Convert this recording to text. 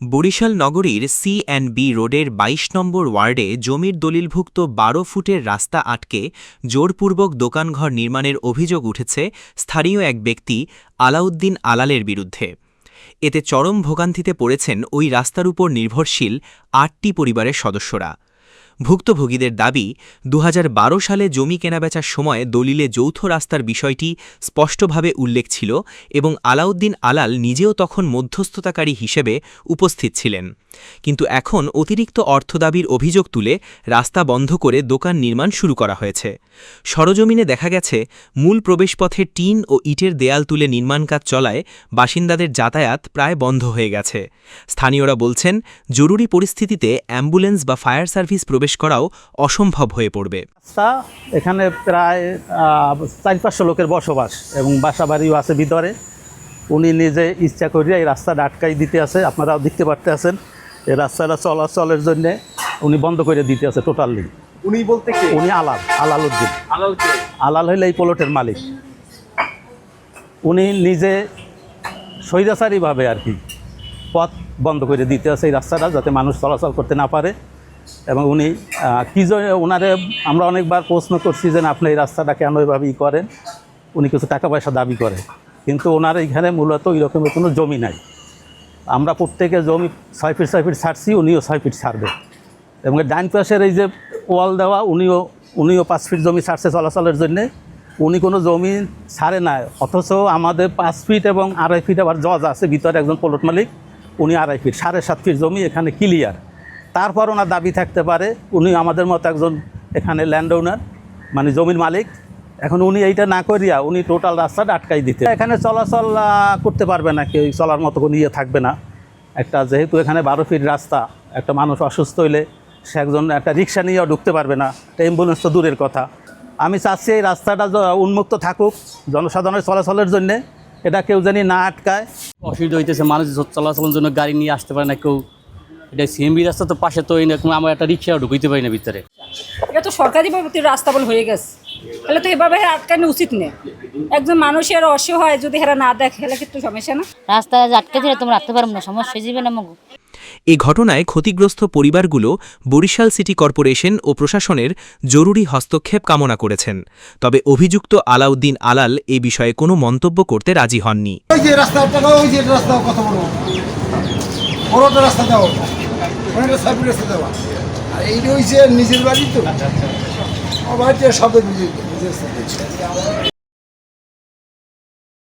বরিশাল নগরীর সি&বি রোডের ২২ নম্বর ওয়ার্ডে জমির দলিলভুক্ত ১২ ফুটের রাস্তা আটকে জোরপূর্বক দোকানঘর নির্মাণের অভিযোগ উঠেছে স্থানীয় এক ব্যক্তি আলাউদ্দিন আলালের বিরুদ্ধে। এতে চরম ভোগান্তিতে পড়েছেন ওই রাস্তার উপর নির্ভরশীল ৮টি পরিবারের সদস্যরা। ভুক্তভোগীদের দাবি, ২০১২ সালে জমি কেনাবেচার সময় দলিলে যৌথ রাস্তার বিষয়টি স্পষ্টভাবে উল্লেখ ছিল এবং আলাউদ্দিন আলাল নিজেও তখন মধ্যস্থতাকারী হিসেবে উপস্থিত ছিলেন। কিন্তু এখন অতিরিক্ত অর্থ দাবির অভিযোগ তুলে রাস্তা বন্ধ করে দোকান নির্মাণ শুরু করা হয়েছে। সরজমিনে দেখা গেছে, মূল প্রবেশপথে টিন ও ইটের দেয়াল তুলে নির্মাণ কাজ চলায় বাসিন্দাদের যাতায়াত প্রায় বন্ধ হয়ে গেছে। স্থানীয়রা বলছেন, জরুরি পরিস্থিতিতে অ্যাম্বুলেন্স বা ফায়ার সার্ভিস প্রবেশ করাও অসম্ভব হয়ে পড়বে। এখানে প্রায় ৪-৫০০ লোকের বসবাস এবং বাসাবাড়িও আছে ভিতরে। উনি নিজে ইচ্ছা করিয়া এই রাস্তাটা আটকাই দিতে আছে। আপনারাও দেখতে পারতে আছেন, এই রাস্তাটা চলাচলের জন্য উনি বন্ধ করে দিতে আছে টোটালি। উনি বলতে কি? উনি আলালউদ্দিন। আলাল হইলে এই প্লটের মালিক। উনি নিজে স্বৈরাচারীভাবে আর কি পথ বন্ধ করে দিতে আছে এই রাস্তাটা, যাতে মানুষ চলাচল করতে না পারে। এবং উনি কী ওনারে আমরা অনেকবার প্রশ্ন করছি যে আপনি এই রাস্তাটা কেন এভাবেই করেন। উনি কিছু টাকা পয়সা দাবি করে, কিন্তু ওনার এইখানে মূলত ওই রকমের কোনো জমি নাই। আমরা প্রত্যেকে জমি ৬ ফিট ৬ ফিট ছাড়ছি, উনিও 6 ফিট ছাড়বে। এবং ডাইন পাশের এই যে ওয়াল দেওয়া, উনিও 5 ফিট জমি ছাড়ছে চলাচলের জন্যে। উনি কোনো জমি ছাড়ে না, অথচ আমাদের 5 ফিট এবং 2.5 ফিট আবার জজ আছে ভিতরে, একজন প্লট মালিক, উনি 2.5 ফিট, 7.5 ফিট জমি এখানে ক্লিয়ার। তারপর ওনার দাবি থাকতে পারে উনি আমাদের মতো একজন এখানে ল্যান্ড ওনার, মানে জমির মালিক। এখন উনি এইটা না করিয়া উনি টোটাল রাস্তাটা আটকাই দিতে, এখানে চলাচল করতে পারবে না, কেউ চলার মতো কোনো ইয়ে থাকবে না। যেহেতু এখানে 12 ফিট রাস্তা, একটা মানুষ অসুস্থ হইলে সে একটা রিক্সা নিয়েও ঢুকতে পারবে না, অ্যাম্বুলেন্স তো দূরের কথা। আমি চাচ্ছি এই রাস্তাটা উন্মুক্ত থাকুক জনসাধারণের চলাচলের জন্যে, এটা কেউ জানি না আটকায়। অসুবিধা হইতেছে, মানুষ চলাচলের জন্য গাড়ি নিয়ে আসতে পারে না কেউ। এটা সিএমবি রাস্তা তো পাশে, তো এরকম আমার একটা রিক্সাও ঢুকতে পারি না ভিতরে। এটা তো সরকারিভাবে রাস্তা বল হয়ে গেছে, তাহলে তো এভাবে আটকানো উচিত নেই। একজন মানুষের অসহায় যদি হেরা না দেখে, হেলে কিন্তু সমস্যা না। রাস্তা আটকে দিলে তোমরা রাখতে পারবো না, সমস্যা হয়ে যাবে না মগু। এ ঘটনায় ক্ষতিগ্রস্ত পরিবারগুলো বরিশাল সিটি কর্পোরেশন ও প্রশাসনের জরুরি হস্তক্ষেপ কামনা করেছেন। তবে অভিযুক্ত আলাউদ্দিন আলাল এ বিষয়ে কোনো মন্তব্য করতে রাজি হননি। নিজের বাড়ি তো